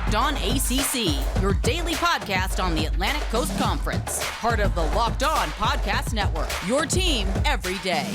Locked On ACC, your daily podcast on the Atlantic Coast Conference. Part of the Locked On Podcast Network, your team every day.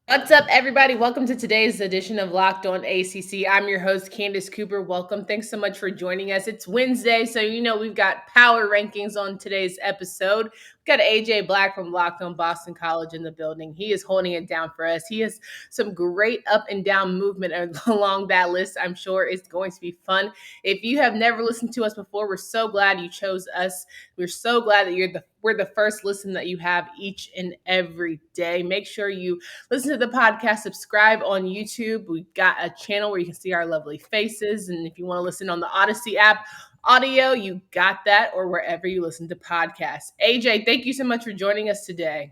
What's up, everybody? Welcome to today's edition of Locked On ACC. I'm your host, Candace Cooper. Welcome. Thanks so much for joining us. It's Wednesday, so we've got power rankings on today's episode. We've got AJ Black from Locked On Boston College in the building. He is holding it down for us. He has some great up and down movement along that list. I'm sure it's going to be fun. If you have never listened to us before, we're so glad you chose us. We're so glad that we're the first listen that you have each and every day. Make sure you listen to the podcast, subscribe on YouTube. We've got a channel where you can see our lovely faces. And if you want to listen on the Odyssey app, audio, you got that, or wherever you listen to podcasts. AJ, thank you so much for joining us today.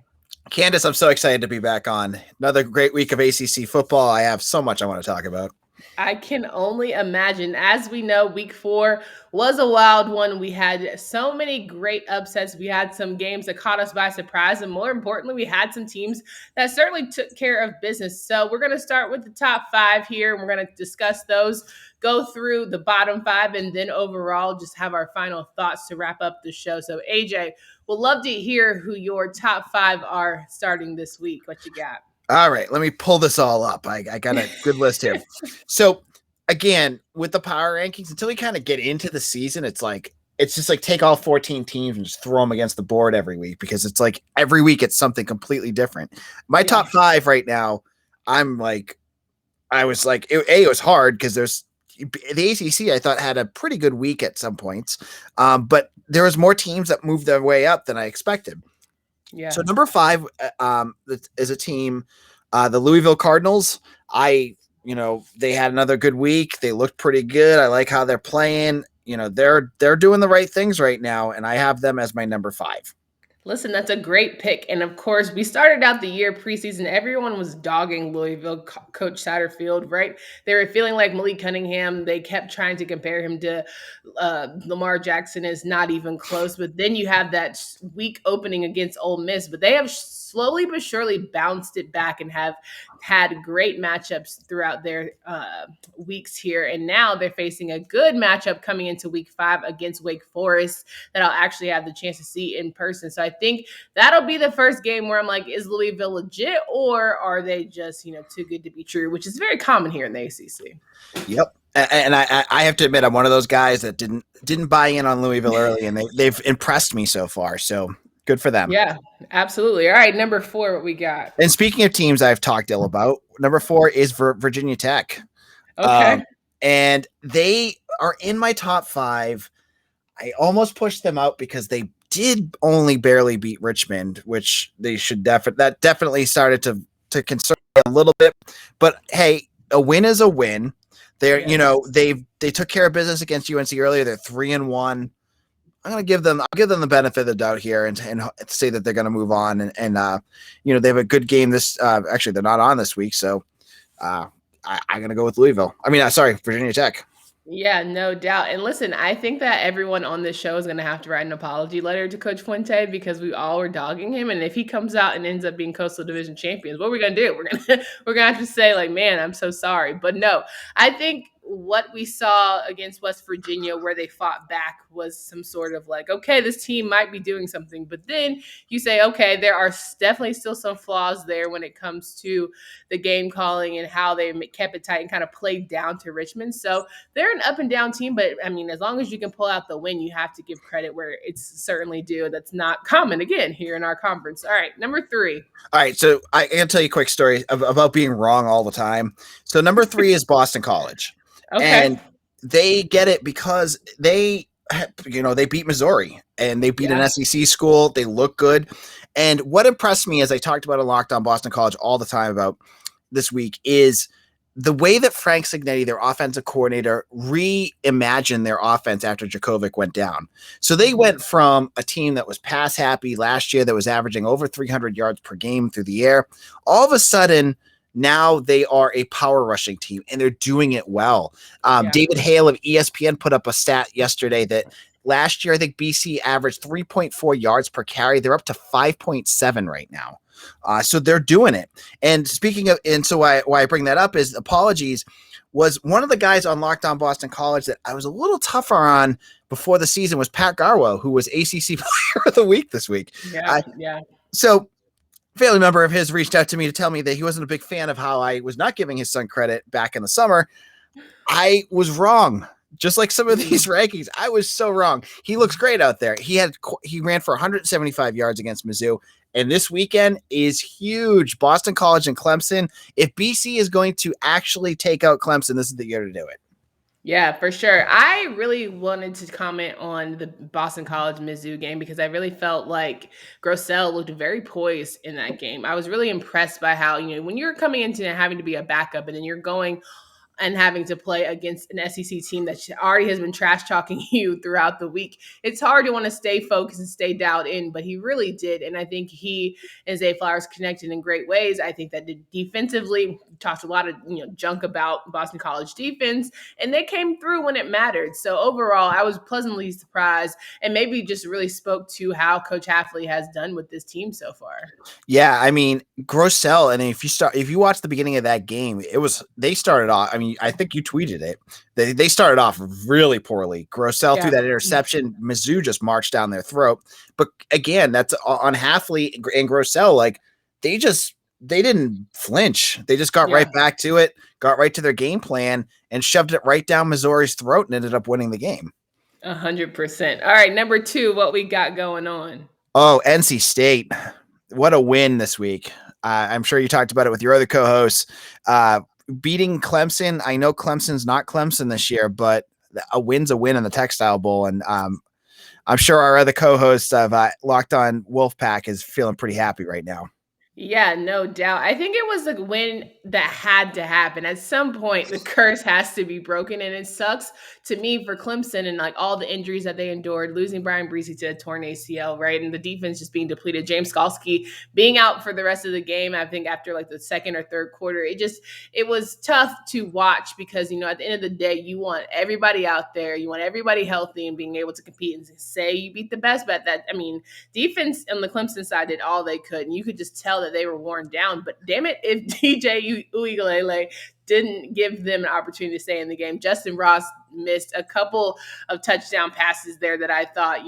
Candace, I'm so excited to be back on. Another great week of ACC football. I have so much I want to talk about. I can only imagine. As we know, week 4 was a wild one. We had so many great upsets. We had some games that caught us by surprise. And more importantly, we had some teams that certainly took care of business. So we're going to start with the top 5 here. And we're going to discuss those, go through the bottom 5, and then overall just have our final thoughts to wrap up the show. So AJ, we'll love to hear who your top 5 are starting this week. What you got? All right, let me pull this all up. I got a good list here. So again, with the power rankings, until we kind of get into the season, it's just like take all 14 teams and just throw them against the board every week, because it's like every week it's something completely different. My top 5 right now, it was hard because there's the ACC, I thought, had a pretty good week at some points, but there was more teams that moved their way up than I expected. Yeah. So number 5 is a team, the Louisville Cardinals. They had another good week. They looked pretty good. I like how they're playing. They're doing the right things right now, and I have them as my number 5. Listen, that's a great pick. And of course, we started out the year preseason. Everyone was dogging Louisville coach Satterfield, right? They were feeling like Malik Cunningham. They kept trying to compare him to Lamar Jackson. Is not even close. But then you have that week opening against Ole Miss. But they have slowly but surely bounced it back and have had great matchups throughout their weeks here. And now they're facing a good matchup coming into week 5 against Wake Forest that I'll actually have the chance to see in person. So I think that'll be the first game where I'm like, is Louisville legit, or are they just, too good to be true, which is very common here in the ACC. Yep. And I have to admit, I'm one of those guys that didn't buy in on Louisville early, and they've impressed me so far. So good for them. Yeah, absolutely. All right, number 4, what we got? And speaking of teams I've talked ill about, number 4 is Virginia Tech. Okay. And they are in my top 5. I almost pushed them out because they did only barely beat Richmond, which they should that definitely started to concern me a little bit. But hey, a win is a win. They're they took care of business against UNC earlier. They're 3-1. I'll give them the benefit of the doubt here and say that they're going to move on and they have a good game this. Actually, they're not on this week, so I'm going to go with Louisville. Virginia Tech. Yeah, no doubt. And listen, I think that everyone on this show is going to have to write an apology letter to Coach Fuente, because we all were dogging him. And if he comes out and ends up being Coastal Division champions, what are we going to do? We're going to have to say, like, man, I'm so sorry. But no, I think what we saw against West Virginia, where they fought back, was some sort of like, okay, this team might be doing something. But then you say, okay, there are definitely still some flaws there when it comes to the game calling and how they kept it tight and kind of played down to Richmond. So they're an up and down team. But I mean, as long as you can pull out the win, you have to give credit where it's certainly due. That's not common, again, here in our conference. All right, number 3. All right, so I can tell you a quick story about being wrong all the time. So number 3 is Boston College. Okay. And they get it because they beat Missouri and they beat an SEC school. They look good. And what impressed me, as I talked about a Locked On Boston College all the time about this week, is the way that Frank Cignetti, their offensive coordinator, reimagined their offense after Djokovic went down. So they went from a team that was pass happy last year that was averaging over 300 yards per game through the air. All of a sudden, now they are a power rushing team, and they're doing it well. David Hale of ESPN put up a stat yesterday that last year, I think BC averaged 3.4 yards per carry. They're up to 5.7 right now. So they're doing it. And speaking of, and so why I bring that up is Apologies was one of the guys on Locked On Boston College that I was a little tougher on before the season was Pat Garwo, who was ACC Player of the Week this week. Yeah. So a family member of his reached out to me to tell me that he wasn't a big fan of how I was not giving his son credit back in the summer. I was wrong. Just like some of these rankings, I was so wrong. He looks great out there. He ran for 175 yards against Mizzou. And this weekend is huge. Boston College and Clemson. If BC is going to actually take out Clemson, this is the year to do it. Yeah, for sure. I really wanted to comment on the Boston College Mizzou game because I really felt like Grossell looked very poised in that game. I was really impressed by how, when you're coming into having to be a backup and then you're going and having to play against an SEC team that already has been trash talking you throughout the week, it's hard to want to stay focused and stay dialed in, but he really did. And I think he and Zay Flowers connected in great ways. I think that defensively, talked a lot of junk about Boston College defense, and they came through when it mattered. So overall, I was pleasantly surprised, and maybe just really spoke to how Coach Hafley has done with this team so far. Yeah, I mean, Grossell, and if you watch the beginning of that game, they started off. I mean, I think you tweeted it. They started off really poorly. Grossell threw that interception. Mizzou just marched down their throat. But again, that's on Hafley and Grossell. Like they didn't flinch. They just got right back to it, got right to their game plan, and shoved it right down Missouri's throat and ended up winning the game. 100%. All right, number 2, what we got going on? Oh, NC State. What a win this week. I'm sure you talked about it with your other co-hosts. Beating Clemson. I know Clemson's not Clemson this year, but a win's a win in the Textile Bowl. And I'm sure our other co-hosts of Locked On Wolfpack is feeling pretty happy right now. Yeah, no doubt. I think it was a win that had to happen. At some point, the curse has to be broken, and it sucks to me for Clemson and like all the injuries that they endured, losing Brian Breesy to a torn ACL, right? And the defense just being depleted. James Skalski being out for the rest of the game, I think after like the second or third quarter, it was tough to watch because, at the end of the day, you want everybody out there, you want everybody healthy and being able to compete and say you beat the best. But defense on the Clemson side did all they could, and you could just tell that they were worn down. But damn it, if DJ Uigalele didn't give them an opportunity to stay in the game. Justin Ross missed a couple of touchdown passes there that I thought,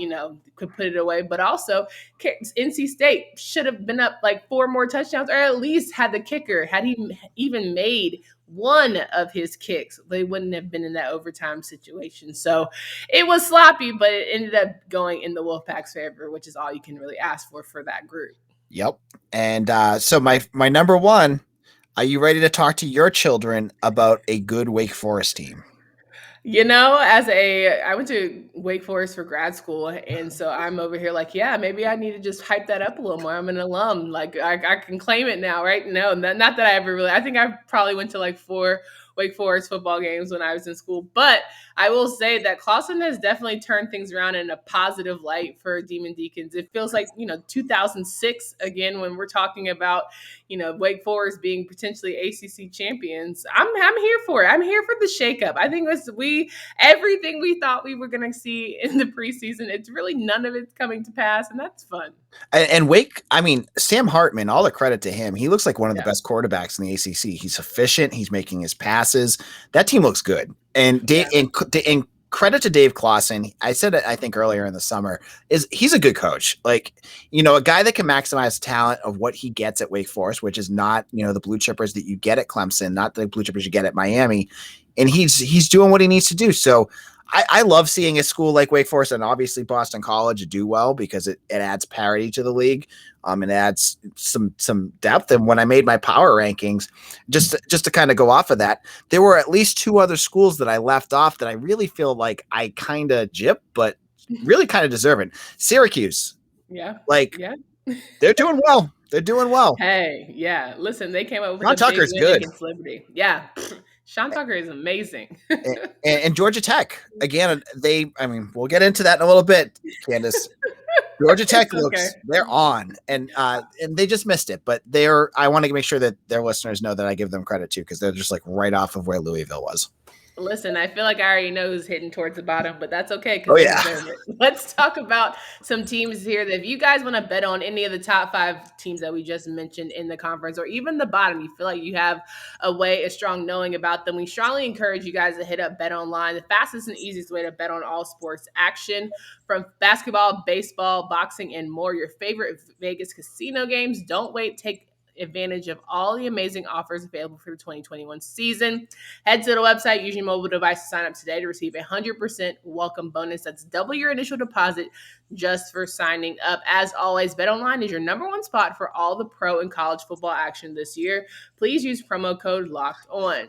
could put it away. But also, NC State should have been up like 4 more touchdowns, or at least had the kicker. Had he even made one of his kicks, they wouldn't have been in that overtime situation. So it was sloppy, but it ended up going in the Wolfpack's favor, which is all you can really ask for that group. Yep. And so my number 1, are you ready to talk to your children about a good Wake Forest team? I went to Wake Forest for grad school, and so I'm over here like, yeah, maybe I need to just hype that up a little more. I'm an alum. Like, I can claim it now, right? No, not that I ever really – I think I probably went to like 4 Wake Forest football games when I was in school. But I will say that Clawson has definitely turned things around in a positive light for Demon Deacons. It feels like, 2006 again, when we're talking about, Wake Forest being potentially ACC champions. I'm here for it. I'm here for the shakeup. I think everything we thought we were going to see in the preseason, it's really none of it's coming to pass, and that's fun. And Wake, Sam Hartman, all the credit to him. He looks like one of the best quarterbacks in the ACC. He's efficient. He's making his passes. That team looks good. And and credit to Dave Clawson. I said it, I think, earlier in the summer, he's a good coach. Like, a guy that can maximize talent of what he gets at Wake Forest, which is not, the blue chippers that you get at Clemson, not the blue chippers you get at Miami. And he's doing what he needs to do. So I love seeing a school like Wake Forest and obviously Boston College do well because it adds parity to the league. It adds some depth. And when I made my power rankings, just to kind of go off of that, there were at least 2 other schools that I left off that I really feel like I kind of gypped, but really kind of deserve it. Syracuse. Yeah. They're doing well. They're doing well. Hey, yeah. Listen, they came up with Sean Tucker's good. Against Liberty. Yeah. Sean Tucker is amazing. and Georgia Tech, again, we'll get into that in a little bit, Candace. Georgia Tech they're on, and they just missed it. But I want to make sure that their listeners know that I give them credit too, because they're just like right off of where Louisville was. Listen, I feel like I already know who's hitting towards the bottom, but that's okay because Oh they yeah. deserve it. Let's talk about some teams here that if you guys want to bet on any of the top 5 teams that we just mentioned in the conference, or even the bottom, you feel like you have a strong knowing about them, we strongly encourage you guys to hit up BetOnline, the fastest and easiest way to bet on all sports action, from basketball, baseball, boxing, and more. Your favorite Vegas casino games. Don't wait. Take advantage of all the amazing offers available for the 2021 season. Head to the website, use your mobile device to sign up today to receive a 100% welcome bonus. That's double your initial deposit just for signing up. As always, BetOnline is your number one spot for all the pro and college football action this year. Please use promo code LOCKEDON.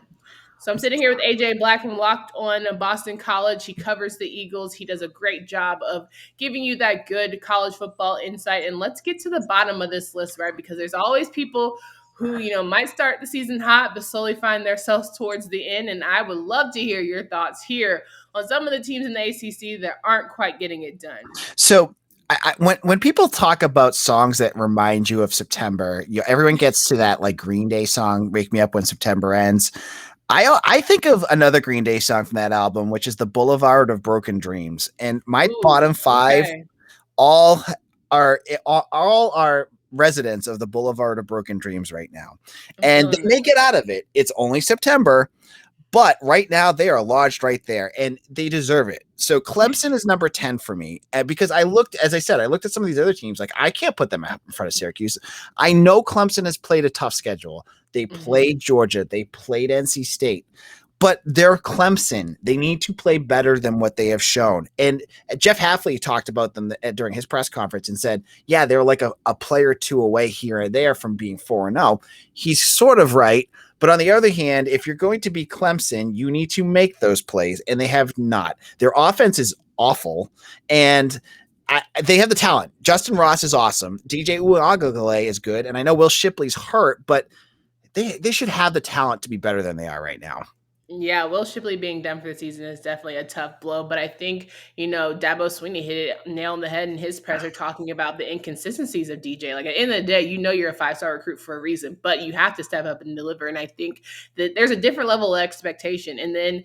So I'm sitting here with AJ Black from Locked On Boston College. He covers the Eagles. He does a great job of giving you that good college football insight. And let's get to the bottom of this list, right? Because there's always people who, might start the season hot, but slowly find themselves towards the end. And I would love to hear your thoughts here on some of the teams in the ACC that aren't quite getting it done. So when people talk about songs that remind you of September, everyone gets to that like Green Day song, "Wake Me Up When September Ends." I think of another Green Day song from that album, which is "The Boulevard of Broken Dreams," and my bottom 5 all are residents of the Boulevard of Broken Dreams right now, and they may get out of it. It's only September, but right now they are lodged right there, and they deserve it. So Clemson is number 10 for me, because I looked at some of these other teams. Like, I can't put them out in front of Syracuse. I know Clemson has played a tough schedule. They played Georgia. They played NC State. But they're Clemson. They need to play better than what they have shown. And Jeff Hafley talked about them during his press conference and said, yeah, they're like a player or two away here and there from being 4-0. He's sort of right. But on the other hand, if you're going to be Clemson, you need to make those plays, and they have not. Their offense is awful, and they have the talent. Justin Ross is awesome. DJ Uiagalelei is good, and I know Will Shipley's hurt, but they should have the talent to be better than they are right now. Yeah, Will Shipley being done for the season is definitely a tough blow, but I think, Dabo Swinney hit it nail on the head in his presser talking about the inconsistencies of DJ. Like, at the end of the day, you're a 5-star recruit for a reason, but you have to step up and deliver. And I think that there's a different level of expectation. And then,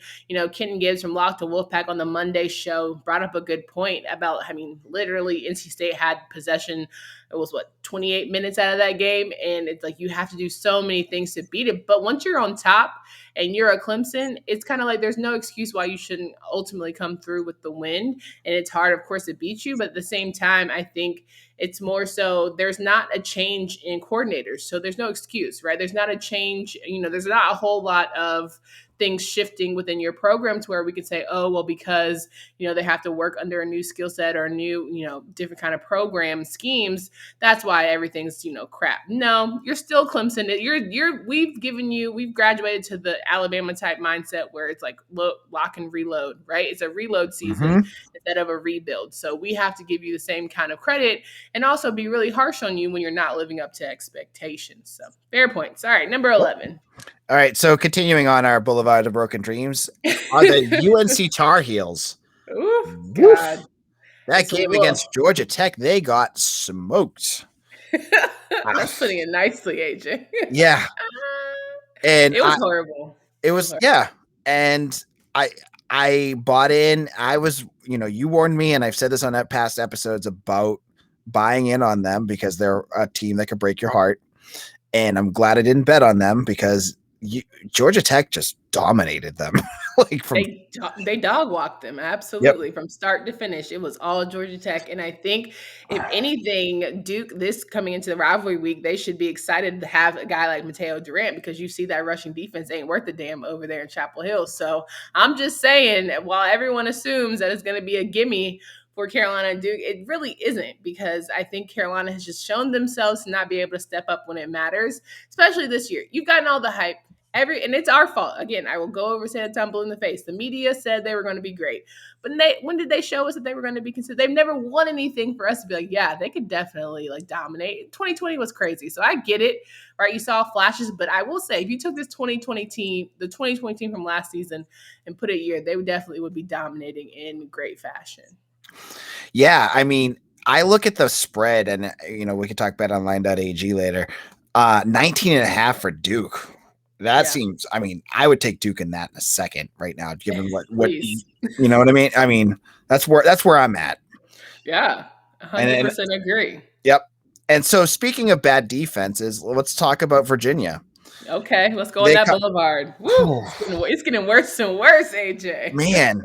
Kenton Gibbs from Lock to Wolfpack on the Monday show brought up a good point about, literally NC State had possession. It was 28 minutes out of that game. And it's like, you have to do so many things to beat it. But once you're on top and you're a Clemson, it's kind of like there's no excuse why you shouldn't ultimately come through with the win. And it's hard, of course, to beat you. But at the same time, I think it's more so there's not a change in coordinators. So there's no excuse, right? There's not a change. There's not a whole lot of things shifting within your program to where we could say, oh, well, because, they have to work under a new skill set or a new, different kind of program schemes. That's why everything's, crap. No, you're still Clemson. We've graduated to the Alabama type mindset where it's like lock and reload, right? It's a reload season instead of a rebuild. So we have to give you the same kind of credit and also be really harsh on you when you're not living up to expectations. So fair points. All right, number 11. All right, so continuing on our Boulevard of Broken Dreams are the UNC Tar Heels. Oof, God. That game against Georgia Tech, they got smoked. That's putting it nicely, AJ. Yeah. And it was horrible. It was horrible. Yeah. And I bought in. I was, you warned me, and I've said this on past episodes about buying in on them because they're a team that could break your heart. And I'm glad I didn't bet on them because Georgia Tech just dominated them. They dog walked them. Absolutely. Yep. From start to finish. It was all Georgia Tech. And I think if anything, Duke, this coming into the rivalry week, they should be excited to have a guy like Mateo Durant because you see that rushing defense ain't worth a damn over there in Chapel Hill. So I'm just saying, while everyone assumes that it's going to be a gimme for Carolina and Duke, it really isn't, because I think Carolina has just shown themselves to not be able to step up when it matters, especially this year. You've gotten all the hype. And it's our fault. Again, I will go over San Antonio in the face. The media said they were going to be great. But when did they show us that they were going to be considered? They've never won anything for us to be like, yeah, they could definitely dominate. 2020 was crazy. So I get it, right? You saw flashes, but I will say if you took this 2020 team, the 2020 team from last season, and put it a year, they would be dominating in great fashion. Yeah, I look at the spread, and we can talk BetOnline.ag later. 19.5 for Duke. That seems, I mean, I would take Duke in that in a second right now, given what Please. you know what I mean? I mean, that's where I'm at. Yeah, 100% agree. Yep. And so speaking of bad defenses, let's talk about Virginia. Okay, let's go on that boulevard. Woo, it's getting worse and worse, AJ. Man,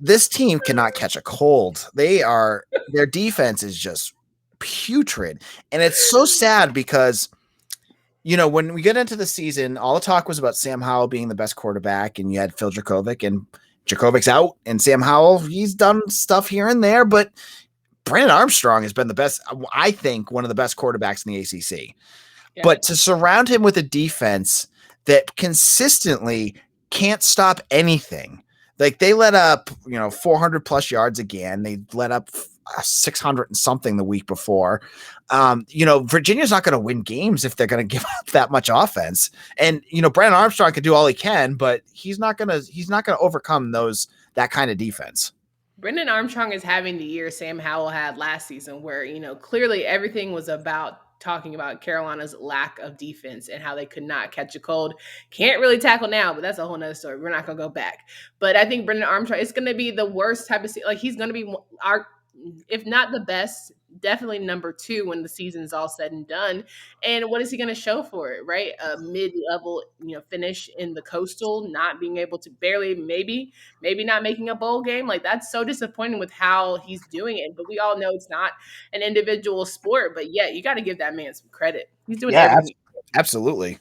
this team cannot catch a cold. Their defense is just putrid. And it's so sad because, you know, when we get into the season, all the talk was about Sam Howell being the best quarterback, and you had Phil Dracovic, and Drakovic's out, and Sam Howell, he's done stuff here and there, but Brandon Armstrong has been the best, I think, one of the best quarterbacks in the ACC. Yeah. But to surround him with a defense that consistently can't stop anything, like they let up, 400 plus yards again. They let up 600 and something the week before. Virginia's not going to win games if they're going to give up that much offense. And, Brandon Armstrong can do all he can, but he's not going to overcome that kind of defense. Brendan Armstrong is having the year Sam Howell had last season where, clearly everything was about talking about Carolina's lack of defense and how they could not catch a cold. Can't really tackle now, but that's a whole nother story. We're not going to go back. But I think Brendan Armstrong, it's going to be the worst type of – like he's going to be if not the best, definitely number 2 when the season's all said and done. And what is he going to show for it, right? A mid-level, finish in the Coastal, not being able to maybe not making a bowl game. Like that's so disappointing with how he's doing it. But we all know it's not an individual sport, but yeah, you got to give that man some credit. He's doing everything. Absolutely.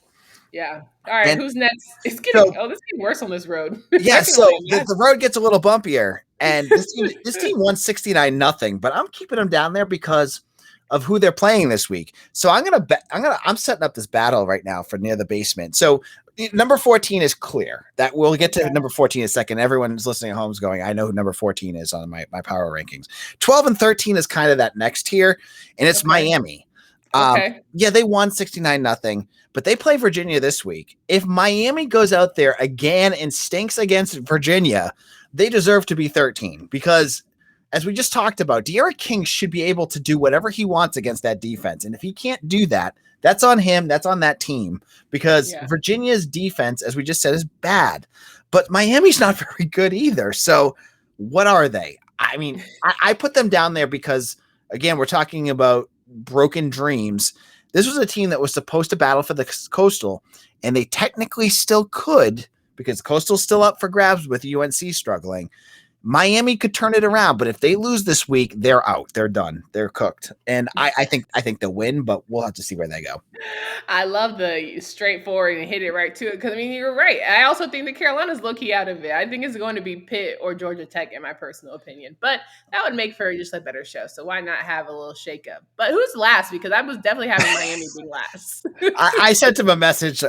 Yeah. All right. Who's next? This is getting worse on this road. Yeah. So the road gets a little bumpier, and this team won 69-0, but I'm keeping them down there because of who they're playing this week. So I'm setting up this battle right now for near the basement. So number 14 is clear. That we'll get to number 14 in a second. Everyone who's listening at home is going, I know who number 14 is on my power rankings. 12 and 13 is kind of that next tier, and it's Miami. Yeah, they won 69-0, but they play Virginia this week. If Miami goes out there again and stinks against Virginia, they deserve to be 13 because, as we just talked about, De'Ara King should be able to do whatever he wants against that defense. And if he can't do that, that's on him. That's on that team because Virginia's defense, as we just said, is bad. But Miami's not very good either. So what are they? I mean, I put them down there because, again, we're talking about broken dreams. This was a team that was supposed to battle for the Coastal, and they technically still could because Coastal's still up for grabs with UNC struggling. Miami could turn it around, but if they lose this week, they're out. They're done. They're cooked. And I think they'll win, but we'll have to see where they go. I love the straightforward and hit it right to it because, you're right. I also think that Carolina's low-key out of it. I think it's going to be Pitt or Georgia Tech, in my personal opinion. But that would make for just a better show. So why not have a little shakeup? But who's last? Because I was definitely having Miami being last. I sent him a message.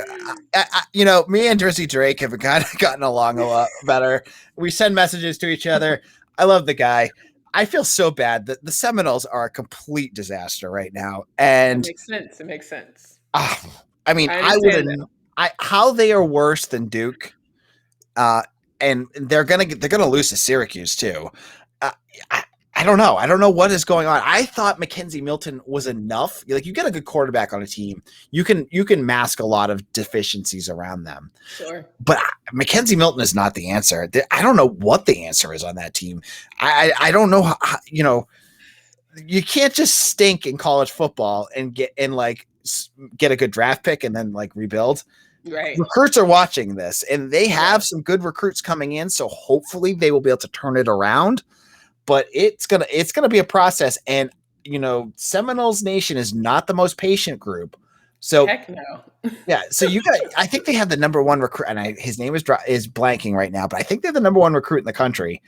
Me and Jersey Drake have kind of gotten along a lot better. We send messages to each other. I love the guy. I feel so bad that the Seminoles are a complete disaster right now. And it makes sense. I wouldn't. How they are worse than Duke, and they're gonna lose to Syracuse too. I don't know. I don't know what is going on. I thought Mackenzie Milton was enough. Like, you get a good quarterback on a team, you can mask a lot of deficiencies around them. Sure. But Mackenzie Milton is not the answer. I don't know what the answer is on that team. I don't know how, you can't just stink in college football and get a good draft pick and then rebuild. Right. Recruits are watching this, and they have some good recruits coming in, so hopefully they will be able to turn it around. But it's gonna be a process, and Seminoles Nation is not the most patient group. So heck no. Yeah, so I think they have the number 1 recruit, and his name is blanking right now, but I think they're the number 1 recruit in the country.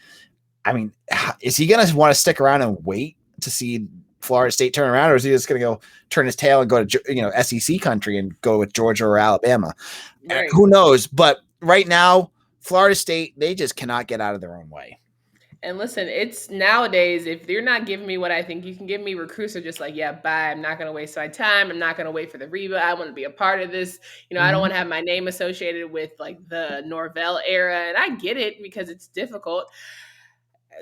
I mean, is he gonna want to stick around and wait to see Florida State turn around, or is he just gonna go turn his tail and go to SEC country and go with Georgia or Alabama? Right. Who knows? But right now, Florida State, they just cannot get out of their own way. And listen, it's nowadays, if you're not giving me what I think you can give me, recruits are just like, yeah, bye. I'm not going to waste my time. I'm not going to wait for the reboot. I want to be a part of this. I don't want to have my name associated with the Norvell era. And I get it because it's difficult.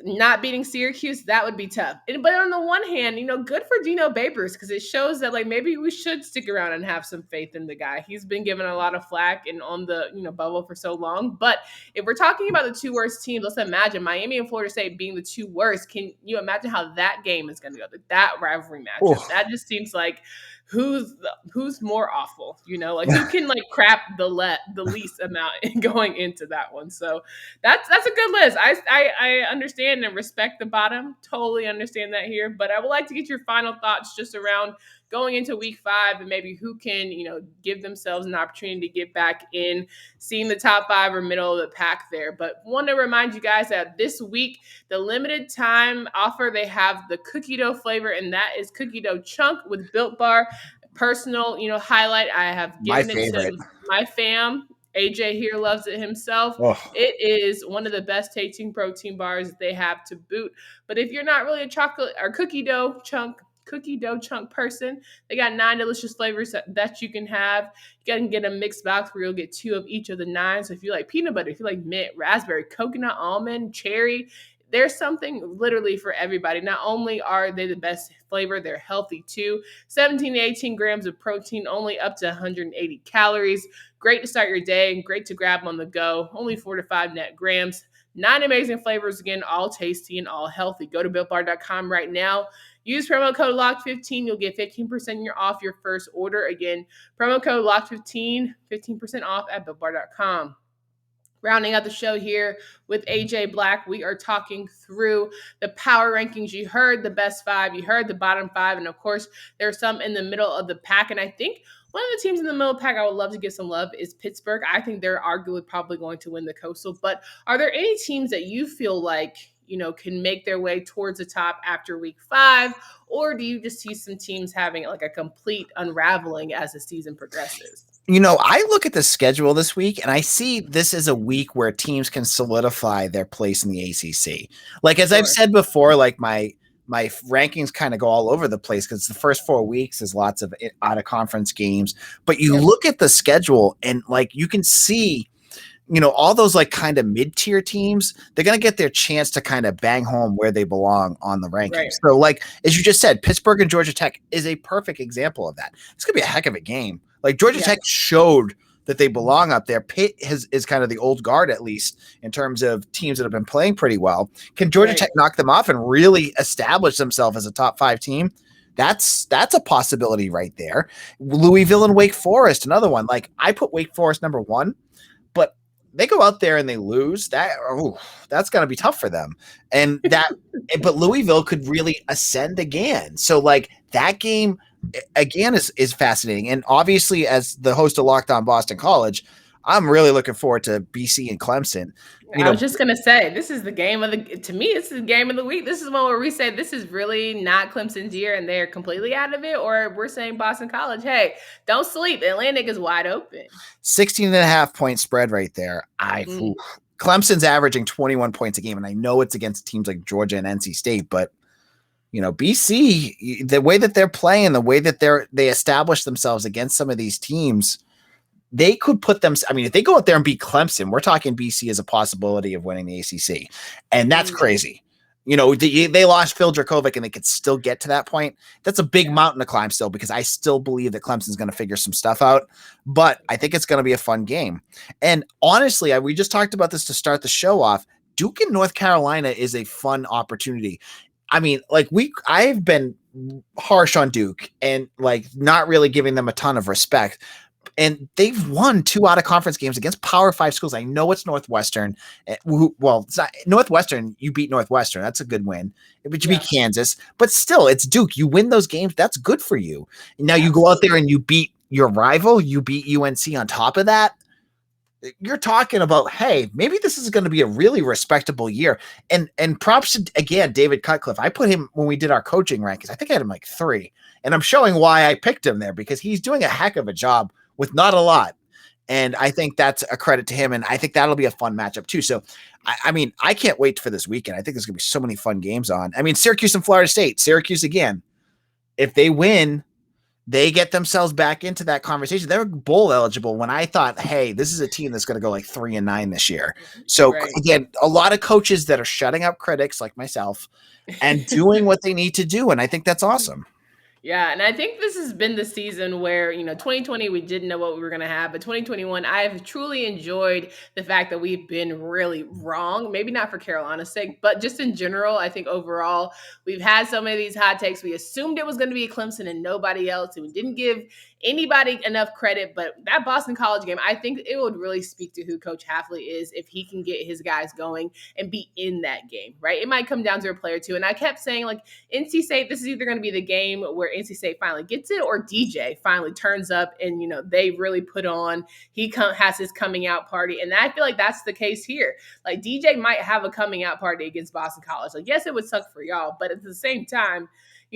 not beating Syracuse, that would be tough. But on the one hand, good for Dino Babers because it shows that like maybe we should stick around and have some faith in the guy. He's been given a lot of flack and on the bubble for so long. But if we're talking about the two worst teams, let's imagine Miami and Florida State being the two worst. Can you imagine how that game is going to go? That rivalry matchup. Oof. That just seems like who's more awful, like who can like crap the least amount going into that one. So that's a good list. I understand and respect the bottom. Totally understand that here, but I would like to get your final thoughts just around going into week 5 and maybe who can, give themselves an opportunity to get back in, seeing the top 5 or middle of the pack there. But want to remind you guys that this week, the limited time offer, they have the cookie dough flavor, and that is cookie dough chunk with Built Bar. Personal, highlight. I have given it to my fam. AJ here loves it himself. Oh. It is one of the best tasting protein bars they have to boot. But if you're not really a chocolate or cookie dough chunk person, they got 9 delicious flavors that you can have. You can get a mixed box where you'll get 2 of each of the 9. So if you like peanut butter, if you like mint, raspberry, coconut, almond, cherry, there's something literally for everybody. Not only are they the best flavor, they're healthy too. 17 to 18 grams of protein, only up to 180 calories. Great to start your day and great to grab on the go. Only 4 to 5 net grams. 9 amazing flavors, again, all tasty and all healthy. Go to BuiltBar.com right now. Use promo code LOCK15. You'll get 15% off your first order. Again, promo code LOCK15, 15% off at BuiltBar.com. Rounding out the show here with AJ Black, we are talking through the power rankings. You heard the best 5, you heard the bottom 5, and of course, there's some in the middle of the pack. And I think one of the teams in the middle of the pack I would love to give some love is Pittsburgh. I think they're arguably probably going to win the Coastal. But are there any teams that you feel like, can make their way towards the top after week 5? Or do you just see some teams having like a complete unraveling as the season progresses? I look at the schedule this week and I see this as a week where teams can solidify their place in the ACC. Like, as I've said before, like my rankings kind of go all over the place because the first 4 weeks is lots of out of conference games, but you look at the schedule and like, you can see, all those like kind of mid-tier teams, they're going to get their chance to kind of bang home where they belong on the rankings. Right. So like, as you just said, Pittsburgh and Georgia Tech is a perfect example of that. It's going to be a heck of a game. Like Georgia Tech showed that they belong up there. Pitt is kind of the old guard, at least in terms of teams that have been playing pretty well. Can Georgia Tech knock them off and really establish themselves as a top 5 team? That's a possibility right there. Louisville and Wake Forest, another one. Like I put Wake Forest number 1, but they go out there and they lose. That's going to be tough for them. And but Louisville could really ascend again. So like that game again is fascinating. And obviously, as the host of Locked On Boston College, I'm really looking forward to BC and Clemson. I was just gonna say, this is the game of to me, this is the game of the week. This is one where we say this is really not Clemson's year and they're completely out of it, or we're saying Boston College, hey, don't sleep. Atlantic is wide open. 16.5 point spread right there. Clemson's averaging 21 points a game, and I know it's against teams like Georgia and NC State, but BC, the way that they're playing, the way that they establish themselves against some of these teams, they could put them. I mean, if they go out there and beat Clemson, we're talking BC as a possibility of winning the ACC, and that's crazy. They lost Phil Dracovic, and they could still get to that point. That's a big mountain to climb still, because I still believe that Clemson's going to figure some stuff out, but I think it's going to be a fun game. And honestly, we just talked about this to start the show off. Duke in North Carolina is a fun opportunity. I mean, like I've been harsh on Duke and like not really giving them a ton of respect. And they've won 2 out of conference games against Power 5 schools. I know it's Northwestern. It's not Northwestern. You beat Northwestern. That's a good win. But you beat Kansas. But still, it's Duke. You win those games. That's good for you. Now you go out there and you beat your rival. You beat UNC on top of that. You're talking about, hey, maybe this is going to be a really respectable year. And props to, again, David Cutcliffe. I put him when we did our coaching rankings. I think I had him like 3. And I'm showing why I picked him there, because he's doing a heck of a job with not a lot. And I think that's a credit to him. And I think that'll be a fun matchup too. So, I mean, I can't wait for this weekend. I think there's going to be so many fun games on. I mean, Syracuse and Florida State. Syracuse again. If they win, they get themselves back into that conversation. They were bowl eligible when I thought, hey, this is a team that's going to go like 3-9 this year. So Right. again, a lot of coaches that are shutting up critics like myself and doing what they need to do. And I think that's awesome. Yeah, and I think this has been the season where, 2020, we didn't know what we were going to have, but 2021, I've truly enjoyed the fact that we've been really wrong. Maybe not for Carolina's sake, but just in general, I think overall, we've had so many of these hot takes. We assumed it was going to be Clemson and nobody else, and we didn't give anybody enough credit. But that Boston College game, I think it would really speak to who Coach Hafley is if he can get his guys going and be in that game, right? It might come down to a play or two. And I kept saying, like, NC State, this is either going to be the game where NC State finally gets it or DJ finally turns up and, they really put on. He has his coming out party. And I feel like that's the case here. Like, DJ might have a coming out party against Boston College. Like, yes, it would suck for y'all, but at the same time,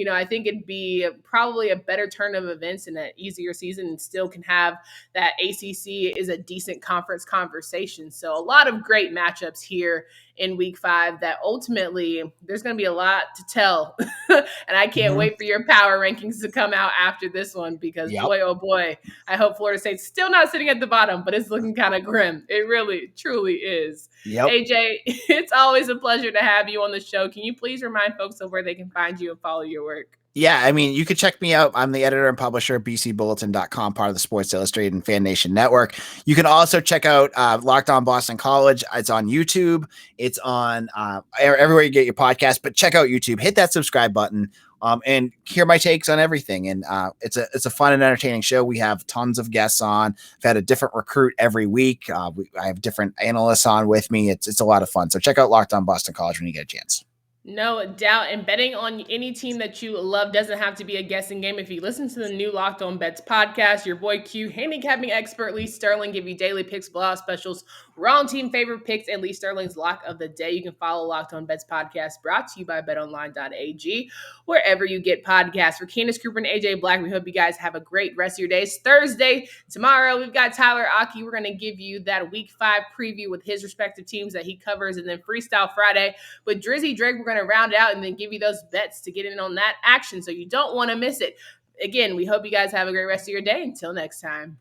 I think it'd be probably a better turn of events and an easier season, and still can have that ACC is a decent conference conversation. So a lot of great matchups here in week 5 that ultimately there's going to be a lot to tell. And I can't wait for your power rankings to come out after this one, because boy, oh boy, I hope Florida State's still not sitting at the bottom, but it's looking kind of grim. It really, truly is. AJ, it's always a pleasure to have you on the show. Can you please remind folks of where they can find you and follow your work? Yeah, I mean, you can check me out. I'm the editor and publisher of bcbulletin.com, part of the Sports Illustrated and Fan Nation Network. You can also check out Locked On Boston College. It's on YouTube. It's on everywhere you get your podcast, but check out YouTube. Hit that subscribe button and hear my takes on everything. And it's a fun and entertaining show. We have tons of guests on. I've had a different recruit every week. I have different analysts on with me. It's a lot of fun. So check out Locked On Boston College when you get a chance. No doubt. And betting on any team that you love doesn't have to be a guessing game. If you listen to the new Locked On Bets podcast, your boy Q, handicapping expert Lee Sterling, give you daily picks, blowout specials, wrong team favorite picks, and Lee Sterling's lock of the day. You can follow Locked On Bets podcast, brought to you by BetOnline.ag, wherever you get podcasts. For Candace Cooper and AJ Black, we hope you guys have a great rest of your day. It's Thursday. Tomorrow, we've got Tyler Aki. We're going to give you that week 5 preview with his respective teams that he covers. And then Freestyle Friday with Drizzy Drake, we're going to round out and then give you those bets to get in on that action, so you don't want to miss it. Again, we hope you guys have a great rest of your day. Until next time.